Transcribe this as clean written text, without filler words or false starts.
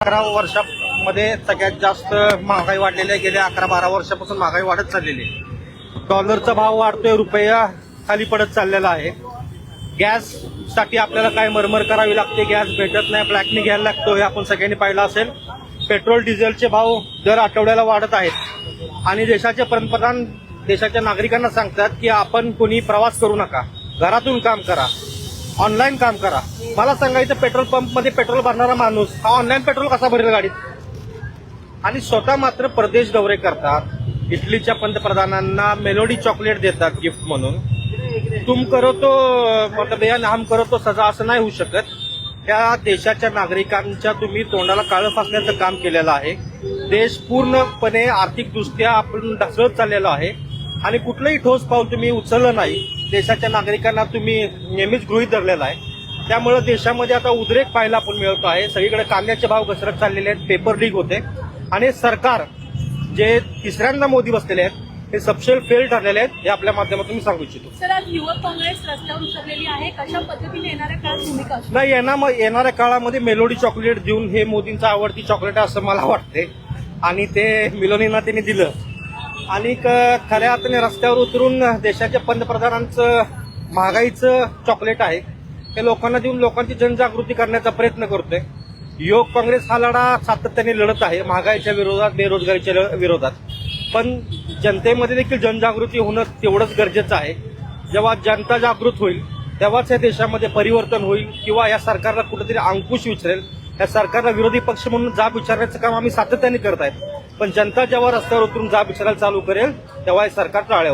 11 वर्षामध्ये सगळ्यात जास्त महागाई वाढलेली आहे. गेल्या 11-12 वर्षापासून महागाई वाढत चाललेली आहे. डॉलरचा भाव वाढतोय, रुपया खाली पडत चाललेला आहे. गॅससाठी आपल्याला काय मरमर करावी लागते, गॅस भेटत नाही, ब्लॅकने घ्यायला लागतो, हे आपण सगळ्यांनी पाहिलं असेल. पेट्रोल डिझेलचे भाव दर आठवड्याला वाढत आहेत आणि देशाचे पंतप्रधान देशाच्या नागरिकांना सांगतात की आपण कोणी प्रवास करू नका, घरातून काम करा, ऑनलाईन काम करा. मला सांगायचं, पेट्रोल पंपमध्ये पेट्रोल भरणारा माणूस हा ऑनलाईन पेट्रोल कसा भरेल गाडीत? आणि स्वतः मात्र परदेश दौरे करतात. इटलीच्या पंतप्रधानांना मेलोडी चॉकलेट देतात गिफ्ट म्हणून. तुम करो तो मतलब या हम करो तो सजा, असं नाही होऊ शकत. त्या देशाच्या नागरिकांच्या तुम्ही तोंडाला काळं फासण्याचं काम केलेलं आहे. देश पूर्णपणे आर्थिकदृष्ट्या आपण ढासळत चाललेलो आहे आणि कुठलंही ठोस पाऊल तुम्ही उचललं नाही. देशाच्या नागरिकांना तुम्ही नेहमीच गृहीत धरलेला आहे. त्यामुळे देशामध्ये आता उद्रेक पाहायला आपण मिळतो आहे. सगळीकडे कांद्याचे भाव घसरत चाललेले आहेत, पेपर लीक होते आणि सरकार जे तिसऱ्यांदा मोदी बसलेले आहेत हे सबशेल फेल ठरलेले आहेत, हे आपल्या माध्यमातून मी सांगू इच्छितो. सर, आज युवक काँग्रेस रस्त्यावर उतरलेली आहे. कशा पद्धतीने येणाऱ्या काळात भूमिका असणार? नाही, येणाऱ्या काळामध्ये मेलोडी चॉकलेट देऊन, हे मोदींचं आवडती चॉकलेट असं मला वाटते आणि ते मिलोनीना त्यांनी दिलं आणि खऱ्या अर्थाने रस्त्यावर उतरून देशाच्या पंतप्रधानांचं महागाईचं चॉकलेट आहे हे लोकांना देऊन लोकांची जनजागृती करण्याचा प्रयत्न करतोय. युवक काँग्रेस हा लढा सातत्याने लढत आहे महागाईच्या विरोधात, बेरोजगारीच्या विरोधात. पण जनतेमध्ये देखील जनजागृती होणं तेवढंच गरजेचं आहे. जेव्हा जनता जागृत होईल तेव्हाच या देशामध्ये परिवर्तन होईल किंवा या सरकारला कुठेतरी अंकुश विचारेल. या सरकारला विरोधी पक्ष म्हणून जाब विचारण्याचं काम आम्ही सातत्याने करत आहेत. पण जनता जेव्हा रस्त्यावर उतरून जाब विचारायला चालू करेल तेव्हा हे सरकार टाळेवर.